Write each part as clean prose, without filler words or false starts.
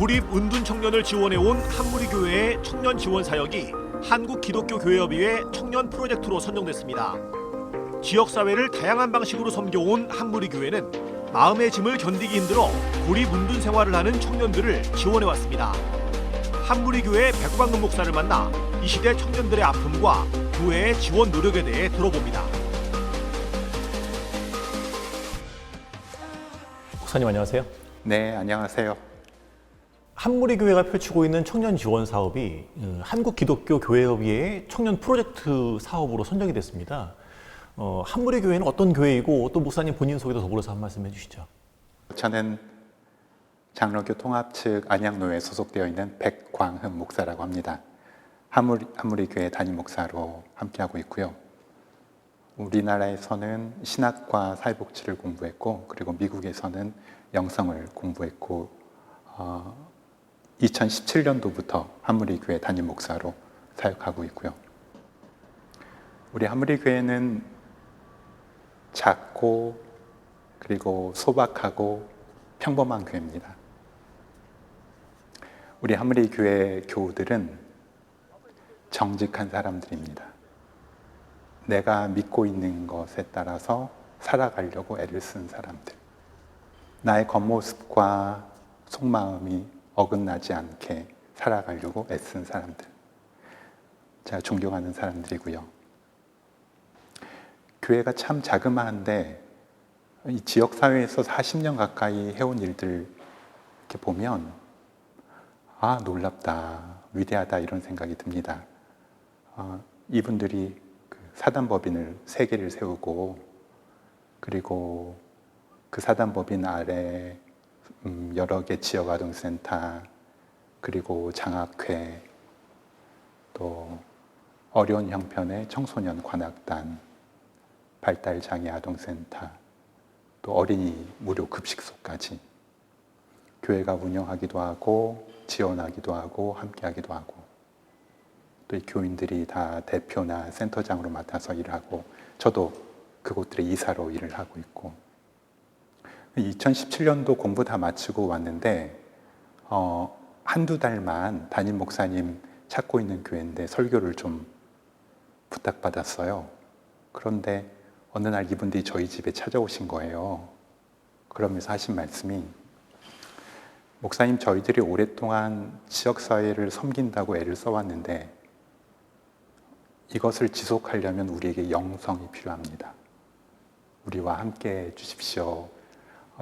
고립 은둔 청년을 지원해온 한무리교회의 청년 지원 사역이 한국기독교교회협의회 청년 프로젝트로 선정됐습니다. 지역사회를 다양한 방식으로 섬겨온 한무리교회는 마음의 짐을 견디기 힘들어 고립 은둔 생활을 하는 청년들을 지원해왔습니다. 한무리교회 백광근 목사를 만나 이 시대 청년들의 아픔과 교회의 지원 노력에 대해 들어봅니다. 목사님 안녕하세요. 네, 안녕하세요. 한무리교회가 펼치고 있는 청년 지원 사업이 한국기독교교회협의회의 청년 프로젝트 사업으로 선정이 됐습니다. 한무리교회는 어떤 교회이고 또 목사님 본인 소개도 더불어서 한 말씀 해주시죠. 저는 장로교 통합 측 안양노회에 소속되어 있는 백광흠 목사라고 합니다. 한무리교회 담임 목사로 함께하고 있고요. 우리나라에서는 신학과 사회복지를 공부했고, 그리고 미국에서는 영성을 공부했고, 2017년도부터 한무리교회 담임 목사로 사역하고 있고요. 우리 한무리교회는 작고 그리고 소박하고 평범한 교회입니다. 우리 한무리교회 교우들은 정직한 사람들입니다. 내가 믿고 있는 것에 따라서 살아가려고 애를 쓴 사람들. 나의 겉모습과 속마음이 어긋나지 않게 살아가려고 애쓴 사람들. 제가 존경하는 사람들이고요. 교회가 참 자그마한데 이 지역사회에서 40년 가까이 해온 일들 이렇게 보면 아, 놀랍다, 위대하다 이런 생각이 듭니다. 이분들이 그 사단법인을 3개를 세우고, 그리고 그 사단법인 아래 여러 개 지역아동센터, 그리고 장학회, 또 어려운 형편의 청소년 관악단, 발달장애 아동센터, 또 어린이 무료 급식소까지 교회가 운영하기도 하고 지원하기도 하고 함께하기도 하고, 또 이 교인들이 다 대표나 센터장으로 맡아서 일하고, 저도 그곳들의 이사로 일을 하고 있고, 2017년도 공부 다 마치고 왔는데 한두 달만 담임 목사님 찾고 있는 교회인데 설교를 좀 부탁받았어요. 그런데 어느 날 이분들이 저희 집에 찾아오신 거예요. 그러면서 하신 말씀이, 목사님, 저희들이 오랫동안 지역사회를 섬긴다고 애를 써왔는데 이것을 지속하려면 우리에게 영성이 필요합니다. 우리와 함께 해 주십시오.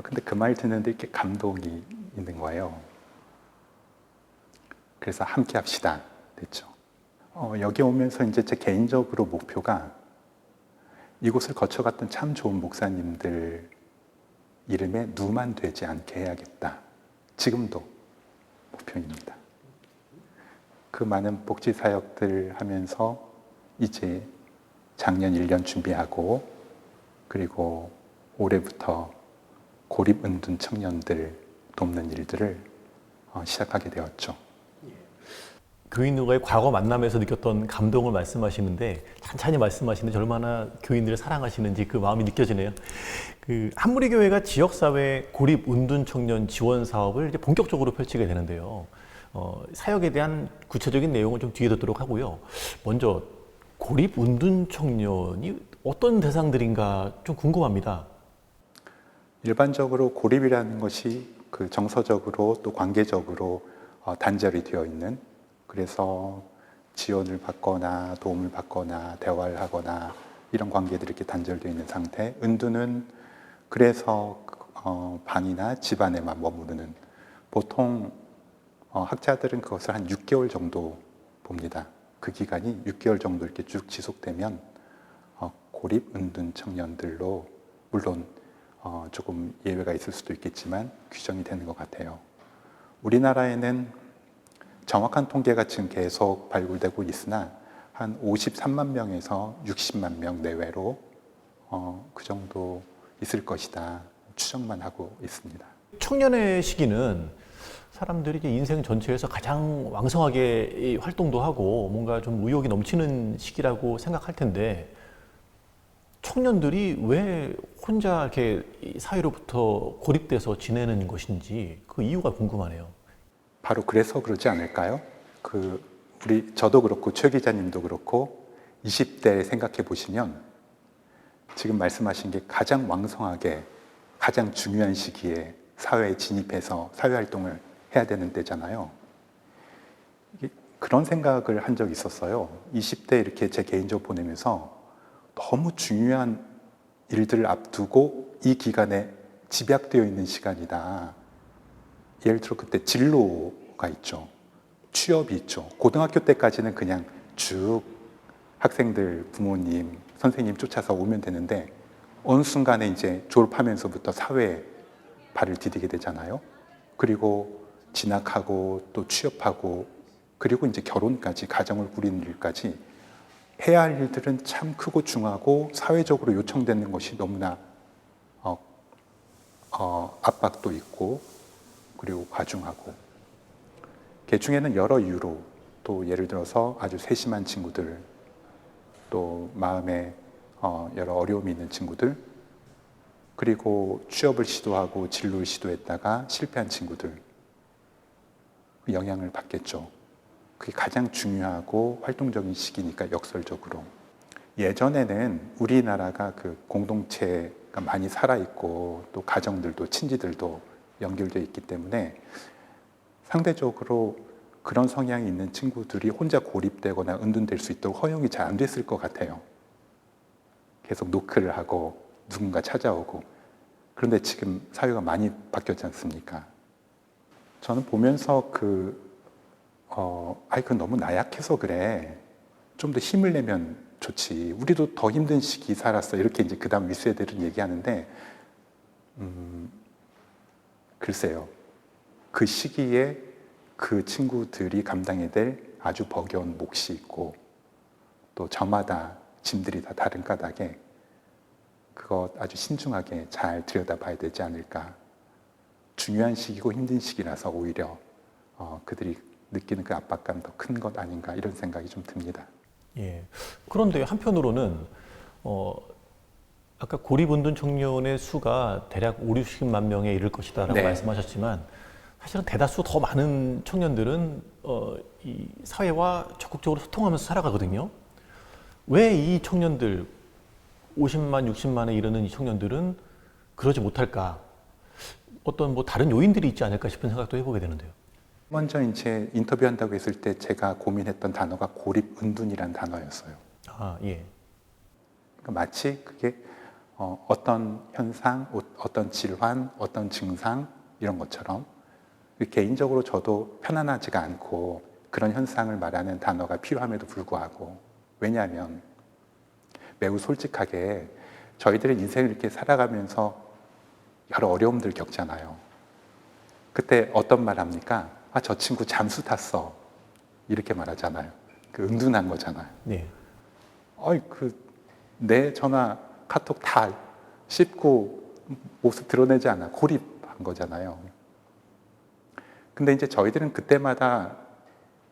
근데 그 말 듣는데 이렇게 감동이 있는 거예요. 그래서 함께 합시다 됐죠. 여기 오면서 이제 제 개인적으로 목표가 이곳을 거쳐갔던 참 좋은 목사님들 이름에 누만 되지 않게 해야겠다. 지금도 목표입니다. 그 많은 복지사역들 하면서 이제 작년 1년 준비하고, 그리고 올해부터 고립 은둔 청년들 돕는 일들을 시작하게 되었죠. 교인들과의 과거 만남에서 느꼈던 감동을 말씀하시는데 찬찬히 말씀하시는데 얼마나 교인들을 사랑하시는지 그 마음이 느껴지네요. 한무리교회가 지역사회 고립 은둔 청년 지원 사업을 이제 본격적으로 펼치게 되는데요. 사역에 대한 구체적인 내용을 좀 뒤에 듣도록 하고요. 먼저 고립 은둔 청년이 어떤 대상들인가 좀 궁금합니다. 일반적으로 고립이라는 것이 그 정서적으로 또 관계적으로 단절이 되어 있는, 그래서 지원을 받거나 도움을 받거나 대화를 하거나 이런 관계들이 이렇게 단절되어 있는 상태. 은둔은 그래서 방이나 집안에만 머무르는, 보통 학자들은 그것을 한 6개월 정도 봅니다. 그 기간이 6개월 정도 이렇게 쭉 지속되면 고립 은둔 청년들로, 물론 조금 예외가 있을 수도 있겠지만 규정이 되는 것 같아요. 우리나라에는 정확한 통계가 지금 계속 발굴되고 있으나 한 53만 명에서 60만 명 내외로 그 정도 있을 것이다 추정만 하고 있습니다. 청년의 시기는 사람들이 이제 인생 전체에서 가장 왕성하게 활동도 하고 뭔가 좀 의욕이 넘치는 시기라고 생각할 텐데 청년들이 왜 혼자 이렇게 사회로부터 고립돼서 지내는 것인지 그 이유가 궁금하네요. 바로 그래서 그러지 않을까요? 저도 그렇고 최 기자님도 그렇고 20대 생각해 보시면 지금 말씀하신 게 가장 왕성하게 가장 중요한 시기에 사회에 진입해서 사회활동을 해야 되는 때잖아요. 그런 생각을 한 적이 있었어요. 20대 이렇게 제 개인적으로 보내면서 너무 중요한 일들을 앞두고 이 기간에 집약되어 있는 시간이다. 예를 들어 그때 진로가 있죠. 취업이 있죠. 고등학교 때까지는 그냥 쭉 학생들, 부모님, 선생님 쫓아서 오면 되는데 어느 순간에 이제 졸업하면서부터 사회에 발을 디디게 되잖아요. 그리고 진학하고 또 취업하고 그리고 이제 결혼까지 가정을 꾸리는 일까지 해야 할 일들은 참 크고 중하고 사회적으로 요청되는 것이 너무나 압박도 있고 그리고 과중하고 개중에는 여러 이유로 또 예를 들어서 아주 세심한 친구들 또 마음에 여러 어려움이 있는 친구들 그리고 취업을 시도하고 진로를 시도했다가 실패한 친구들 영향을 받겠죠. 그게 가장 중요하고 활동적인 시기니까 역설적으로 예전에는 우리나라가 그 공동체가 많이 살아있고 또 가정들도 친지들도 연결되어 있기 때문에 상대적으로 그런 성향이 있는 친구들이 혼자 고립되거나 은둔될 수 있도록 허용이 잘 안 됐을 것 같아요. 계속 노크를 하고 누군가 찾아오고 그런데 지금 사회가 많이 바뀌었지 않습니까? 저는 보면서 그건 너무 나약해서 그래. 좀 더 힘을 내면 좋지. 우리도 더 힘든 시기 살았어. 이렇게 이제 그 다음 윗세대들은 얘기하는데, 글쎄요. 그 시기에 그 친구들이 감당해야 될 아주 버거운 몫이 있고, 또 저마다 짐들이 다 다른 까닭에 그거 아주 신중하게 잘 들여다봐야 되지 않을까. 중요한 시기고 힘든 시기라서 오히려 그들이 느끼는 그 압박감 더 큰 것 아닌가 이런 생각이 좀 듭니다. 예. 그런데 한편으로는 아까 고립운둔 청년의 수가 대략 5, 60만 명에 이를 것이다라고 네. 말씀하셨지만 사실은 대다수 더 많은 청년들은 이 사회와 적극적으로 소통하면서 살아가거든요. 왜 이 청년들 50만, 60만에 이르는 이 청년들은 그러지 못할까? 어떤 뭐 다른 요인들이 있지 않을까 싶은 생각도 해보게 되는데요. 먼저 이제 인터뷰한다고 했을 때 제가 고민했던 단어가 고립은둔이라는 단어였어요. 아, 예. 그러니까 마치 그게 어떤 현상, 어떤 질환, 어떤 증상 이런 것처럼 개인적으로 저도 편안하지가 않고 그런 현상을 말하는 단어가 필요함에도 불구하고 왜냐하면 매우 솔직하게 저희들의 인생을 이렇게 살아가면서 여러 어려움들 겪잖아요. 그때 어떤 말 합니까? 아, 저 친구 잠수 탔어. 이렇게 말하잖아요. 그 은둔한 거잖아요. 네. 내 전화, 카톡 다 씹고 모습 드러내지 않아. 고립한 거잖아요. 근데 이제 저희들은 그때마다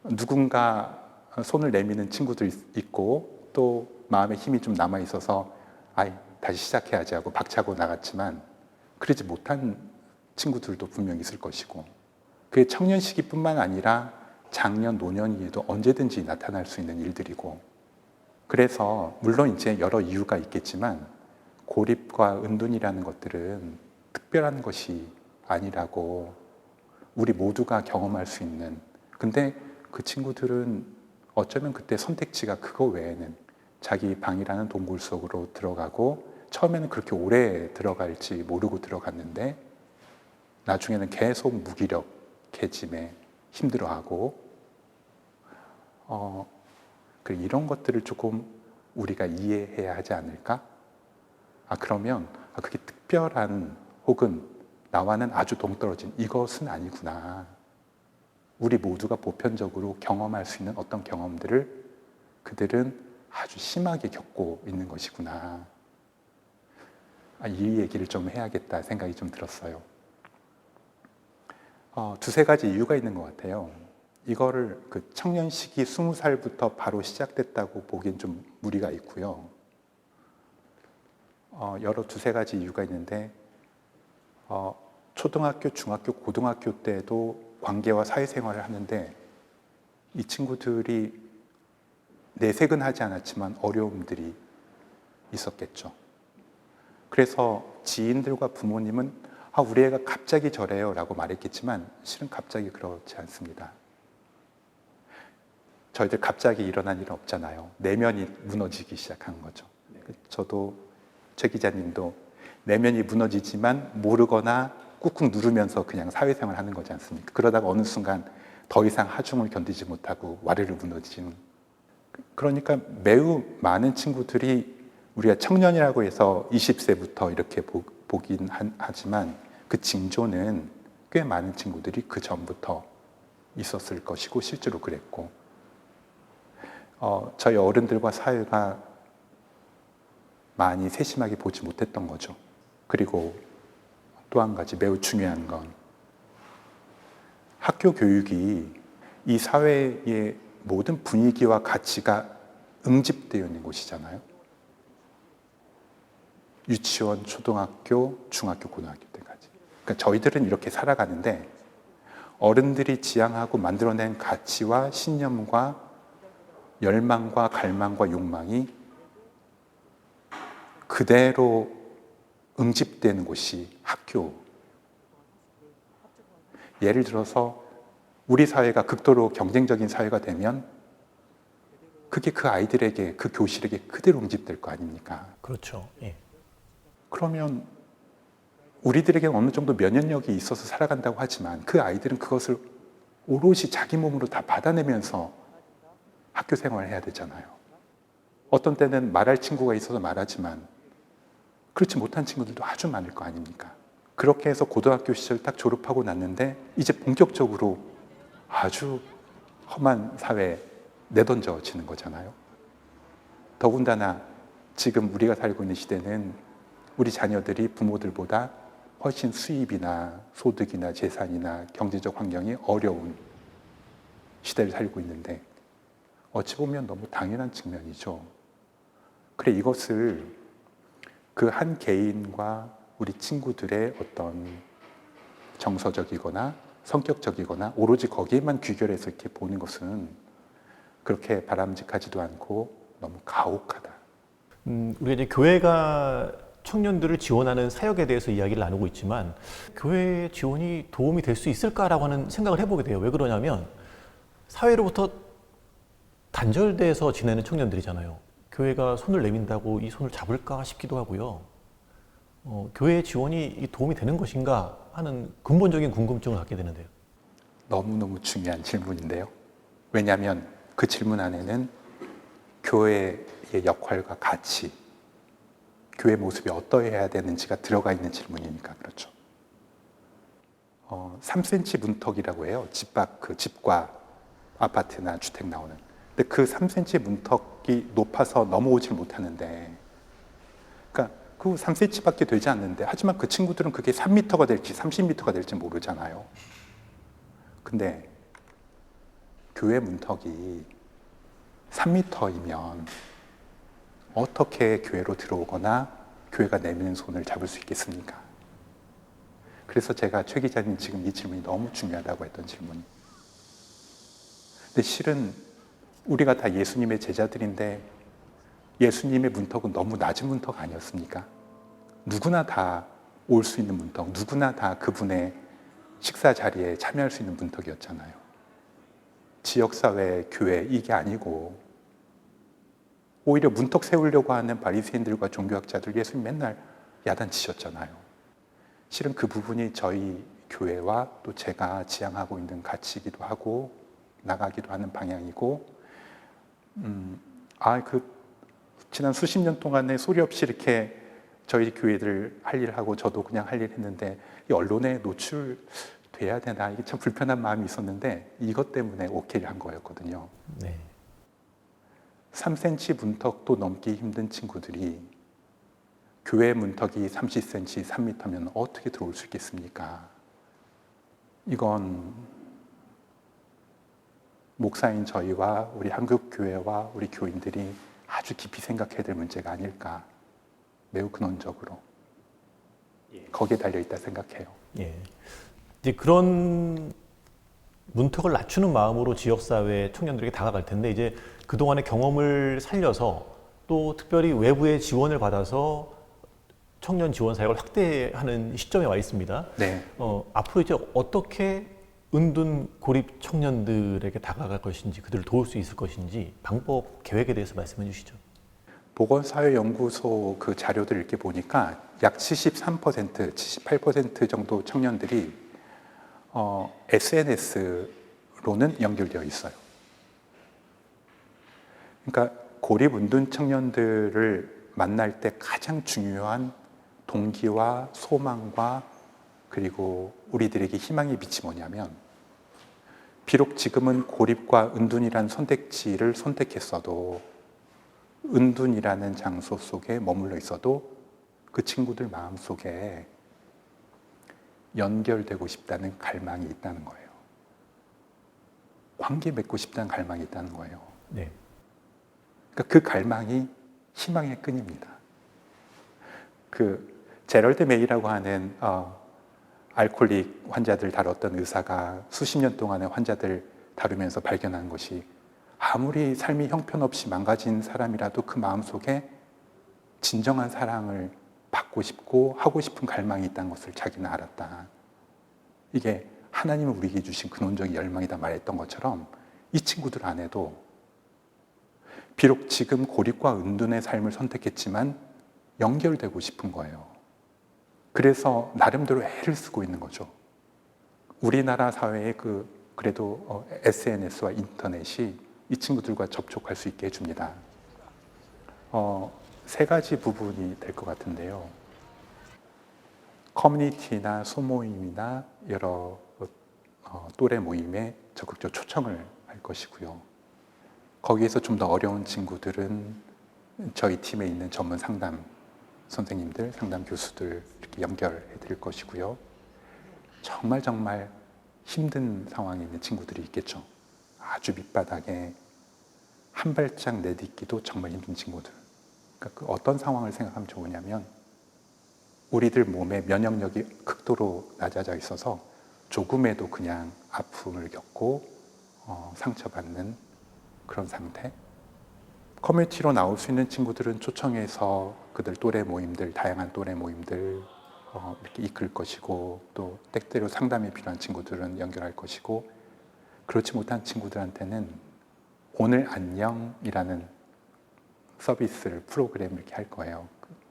누군가 손을 내미는 친구들 있고 또 마음에 힘이 좀 남아 있어서 다시 시작해야지 하고 박차고 나갔지만 그러지 못한 친구들도 분명히 있을 것이고 그게 청년 시기뿐만 아니라 장년, 노년기에도 언제든지 나타날 수 있는 일들이고 그래서 물론 이제 여러 이유가 있겠지만 고립과 은둔이라는 것들은 특별한 것이 아니라고 우리 모두가 경험할 수 있는 근데 그 친구들은 어쩌면 그때 선택지가 그거 외에는 자기 방이라는 동굴 속으로 들어가고 처음에는 그렇게 오래 들어갈지 모르고 들어갔는데 나중에는 계속 무기력해짐에 힘들어하고 이런 것들을 조금 우리가 이해해야 하지 않을까? 그러면 그게 특별한 혹은 나와는 아주 동떨어진 이것은 아니구나. 우리 모두가 보편적으로 경험할 수 있는 어떤 경험들을 그들은 아주 심하게 겪고 있는 것이구나. 이 얘기를 좀 해야겠다 생각이 좀 들었어요. 두세 가지 이유가 있는 것 같아요. 이거를 그 청년 시기 20살부터 바로 시작됐다고 보기엔 좀 무리가 있고요. 여러 두세 가지 이유가 있는데 초등학교, 중학교, 고등학교 때도 관계와 사회생활을 하는데 이 친구들이 내색은 하지 않았지만 어려움들이 있었겠죠. 그래서 지인들과 부모님은 우리 애가 갑자기 저래요 라고 말했겠지만 실은 갑자기 그렇지 않습니다. 저희들 갑자기 일어난 일은 없잖아요. 내면이 무너지기 시작한 거죠. 저도 최 기자님도 내면이 무너지지만 모르거나 꾹꾹 누르면서 그냥 사회생활 하는 거지 않습니까? 그러다가 어느 순간 더 이상 하중을 견디지 못하고 와르르 무너지는. 그러니까 매우 많은 친구들이 우리가 청년이라고 해서 20세부터 이렇게 보긴 하지만 그 징조는 꽤 많은 친구들이 그 전부터 있었을 것이고 실제로 그랬고 저희 어른들과 사회가 많이 세심하게 보지 못했던 거죠. 그리고 또 한 가지 매우 중요한 건 학교 교육이 이 사회의 모든 분위기와 가치가 응집되어 있는 곳이잖아요. 유치원, 초등학교, 중학교, 고등학교 때까지. 그러니까 저희들은 이렇게 살아가는데 어른들이 지향하고 만들어낸 가치와 신념과 열망과 갈망과 욕망이 그대로 응집되는 곳이 학교. 예를 들어서 우리 사회가 극도로 경쟁적인 사회가 되면 그게 그 아이들에게, 그 교실에게 그대로 응집될 거 아닙니까? 그렇죠. 예. 그러면 우리들에게 어느 정도 면역력이 있어서 살아간다고 하지만 그 아이들은 그것을 오롯이 자기 몸으로 다 받아내면서 학교 생활을 해야 되잖아요. 어떤 때는 말할 친구가 있어서 말하지만 그렇지 못한 친구들도 아주 많을 거 아닙니까? 그렇게 해서 고등학교 시절 딱 졸업하고 났는데 이제 본격적으로 아주 험한 사회에 내던져지는 거잖아요. 더군다나 지금 우리가 살고 있는 시대는 우리 자녀들이 부모들보다 훨씬 수입이나 소득이나 재산이나 경제적 환경이 어려운 시대를 살고 있는데 어찌 보면 너무 당연한 측면이죠. 그래 이것을 그 한 개인과 우리 친구들의 어떤 정서적이거나 성격적이거나 오로지 거기에만 귀결해서 이렇게 보는 것은 그렇게 바람직하지도 않고 너무 가혹하다. 우리가 이제 교회가 청년들을 지원하는 사역에 대해서 이야기를 나누고 있지만 교회 지원이 도움이 될 수 있을까라고 하는 생각을 해보게 돼요. 왜 그러냐면 사회로부터 단절돼서 지내는 청년들이잖아요. 교회가 손을 내민다고 이 손을 잡을까 싶기도 하고요. 교회 지원이 도움이 되는 것인가 하는 근본적인 궁금증을 갖게 되는데요. 너무너무 중요한 질문인데요. 왜냐하면 그 질문 안에는 교회의 역할과 가치, 교회 모습이 어떠해야 되는지가 들어가 있는 질문이니까 그렇죠. 3cm 문턱이라고 해요. 집 밖, 그 집과 아파트나 주택 나오는. 근데 그 3cm 문턱이 높아서 넘어오질 못하는데, 그러니까 그 3cm밖에 되지 않는데, 하지만 그 친구들은 그게 3m가 될지 30m가 될지 모르잖아요. 근데 교회 문턱이 3m이면 어떻게 교회로 들어오거나 교회가 내미는 손을 잡을 수 있겠습니까? 그래서 제가 최 기자님 지금 이 질문이 너무 중요하다고 했던 질문. 근데 실은 우리가 다 예수님의 제자들인데 예수님의 문턱은 너무 낮은 문턱 아니었습니까? 누구나 다 올 수 있는 문턱, 누구나 다 그분의 식사 자리에 참여할 수 있는 문턱이었잖아요. 지역사회, 교회 이게 아니고 오히려 문턱 세우려고 하는 바리새인들과 종교학자들 예수님 맨날 야단치셨잖아요. 실은 그 부분이 저희 교회와 또 제가 지향하고 있는 가치이기도 하고 나가기도 하는 방향이고 지난 수십 년 동안에 소리 없이 이렇게 저희 교회들 할 일 하고 저도 그냥 할 일 했는데 이 언론에 노출돼야 되나 이게 참 불편한 마음이 있었는데 이것 때문에 오케이를 한 거였거든요. 네. 3cm 문턱도 넘기 힘든 친구들이 교회 문턱이 30cm, 3m면 어떻게 들어올 수 있겠습니까? 이건 목사인 저희와 우리 한국교회와 우리 교인들이 아주 깊이 생각해야 될 문제가 아닐까. 매우 근원적으로 거기에 달려있다 생각해요. 예. 이제 그런 문턱을 낮추는 마음으로 지역사회 청년들에게 다가갈 텐데 이제 그동안의 경험을 살려서 또 특별히 외부의 지원을 받아서 청년 지원 사역을 확대하는 시점에 와 있습니다. 네. 앞으로 이제 어떻게 은둔 고립 청년들에게 다가갈 것인지 그들을 도울 수 있을 것인지 방법 계획에 대해서 말씀해 주시죠. 보건사회연구소 그 자료들을 이렇게 보니까 약 73%, 78% 정도 청년들이 SNS로는 연결되어 있어요. 그러니까 고립 은둔 청년들을 만날 때 가장 중요한 동기와 소망과 그리고 우리들에게 희망의 빛이 뭐냐면 비록 지금은 고립과 은둔이라는 선택지를 선택했어도 은둔이라는 장소 속에 머물러 있어도 그 친구들 마음속에 연결되고 싶다는 갈망이 있다는 거예요. 관계 맺고 싶다는 갈망이 있다는 거예요. 네. 그러니까 그 갈망이 희망의 끈입니다. 그 제럴드 메이라고 하는 알코올릭 환자들 다뤘던 의사가 수십 년 동안의 환자들 다루면서 발견한 것이 아무리 삶이 형편없이 망가진 사람이라도 그 마음속에 진정한 사랑을 받고 싶고 하고 싶은 갈망이 있다는 것을 자기는 알았다. 이게 하나님은 우리에게 주신 근원적인 열망이다 말했던 것처럼 이 친구들 안에도 비록 지금 고립과 은둔의 삶을 선택했지만 연결되고 싶은 거예요. 그래서 나름대로 애를 쓰고 있는 거죠. 우리나라 사회의 그래도 SNS와 인터넷이 이 친구들과 접촉할 수 있게 해줍니다. 세 가지 부분이 될 것 같은데요. 커뮤니티나 소모임이나 여러 또래 모임에 적극적으로 초청을 할 것이고요. 거기에서 좀 더 어려운 친구들은 저희 팀에 있는 전문 상담 선생님들, 상담 교수들 이렇게 연결해 드릴 것이고요. 정말 힘든 상황에 있는 친구들이 있겠죠. 아주 밑바닥에 한 발짝 내딛기도 정말 힘든 친구들. 그러니까 그 어떤 상황을 생각하면 좋으냐면 우리들 몸의 면역력이 극도로 낮아져 있어서 조금에도 그냥 아픔을 겪고 상처받는 그런 상태. 커뮤니티로 나올 수 있는 친구들은 초청해서 그들 또래 모임들, 다양한 또래 모임들 이렇게 이끌 것이고 또 때때로 상담이 필요한 친구들은 연결할 것이고 그렇지 못한 친구들한테는 오늘 안녕이라는 서비스를 프로그램을 이렇게 할 거예요.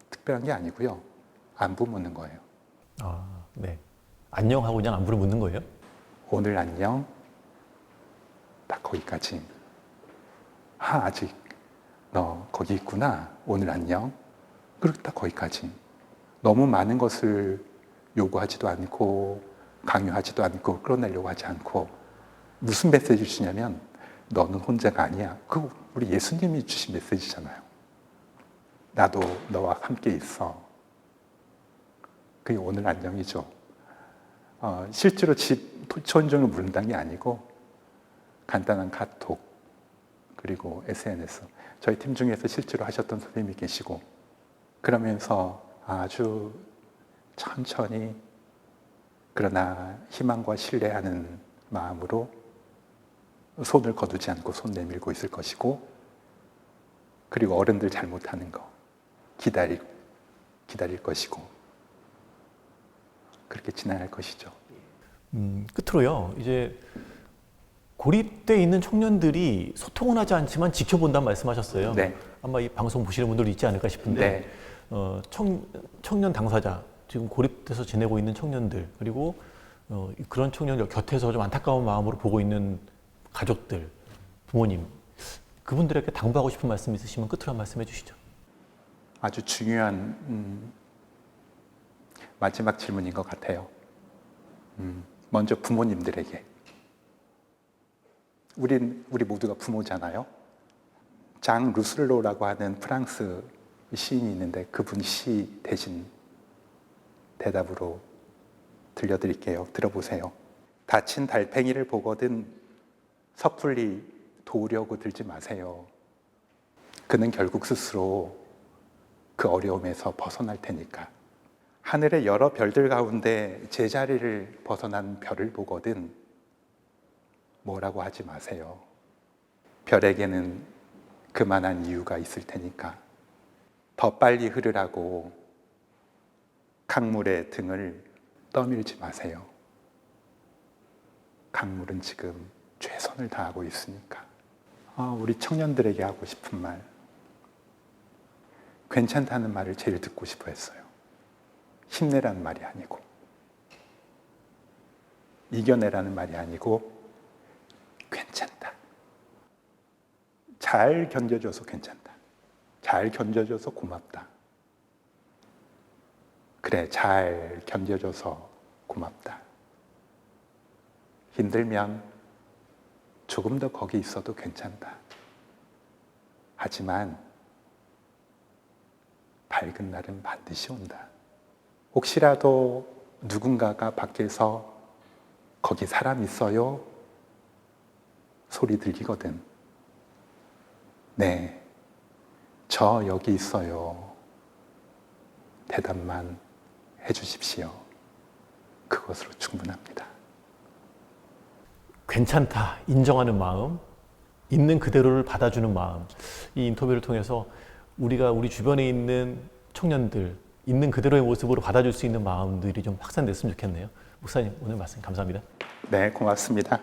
특별한 게 아니고요. 안부 묻는 거예요. 네. 안녕하고 그냥 안부를 묻는 거예요? 오늘 안녕. 딱 거기까지. 아직 너 거기 있구나. 오늘 안녕. 그리고 딱 거기까지. 너무 많은 것을 요구하지도 않고 강요하지도 않고 끌어내려고 하지 않고 무슨 메시지를 주냐면 너는 혼자가 아니야. 그거 우리 예수님이 주신 메시지잖아요. 나도 너와 함께 있어. 그게 오늘 안녕이죠. 실제로 집 초인종을 물는다는 게 아니고 간단한 카톡 그리고 SNS. 저희 팀 중에서 실제로 하셨던 선생님이 계시고 그러면서 아주 천천히 그러나 희망과 신뢰하는 마음으로 손을 거두지 않고 손 내밀고 있을 것이고 그리고 어른들 잘못하는 거 기다릴 것이고 그렇게 진행할 것이죠. 끝으로요. 이제 고립돼 있는 청년들이 소통은 하지 않지만 지켜본다는 말씀하셨어요. 네. 아마 이 방송 보시는 분들도 있지 않을까 싶은데 네. 청년 당사자, 지금 고립돼서 지내고 있는 청년들 그리고 그런 청년들 곁에서 좀 안타까운 마음으로 보고 있는 가족들, 부모님 그분들에게 당부하고 싶은 말씀 있으시면 끝으로 한 말씀 해주시죠. 아주 중요한 마지막 질문인 것 같아요. 먼저 부모님들에게. 우리 모두가 부모잖아요. 장 루슬로라고 하는 프랑스 시인이 있는데 그분 시 대신 대답으로 들려드릴게요. 들어보세요. 다친 달팽이를 보거든 섣불리 도우려고 들지 마세요. 그는 결국 스스로 그 어려움에서 벗어날 테니까. 하늘의 여러 별들 가운데 제자리를 벗어난 별을 보거든 뭐라고 하지 마세요. 별에게는 그만한 이유가 있을 테니까 더 빨리 흐르라고 강물의 등을 떠밀지 마세요. 강물은 지금 최선을 다하고 있으니까. 우리 청년들에게 하고 싶은 말, 괜찮다는 말을 제일 듣고 싶어 했어요. 힘내라는 말이 아니고, 이겨내라는 말이 아니고, 괜찮다. 잘 견뎌줘서 괜찮다. 잘 견뎌줘서 고맙다. 그래, 잘 견뎌줘서 고맙다. 힘들면 조금 더 거기 있어도 괜찮다. 하지만 밝은 날은 반드시 온다. 혹시라도 누군가가 밖에서 거기 사람 있어요? 소리 들리거든. 네, 저 여기 있어요. 대답만 해주십시오. 그것으로 충분합니다. 괜찮다, 인정하는 마음, 있는 그대로를 받아주는 마음. 이 인터뷰를 통해서 우리가 우리 주변에 있는 청년들, 있는 그대로의 모습으로 받아줄 수 있는 마음들이 좀 확산됐으면 좋겠네요. 목사님, 오늘 말씀 감사합니다. 네, 고맙습니다.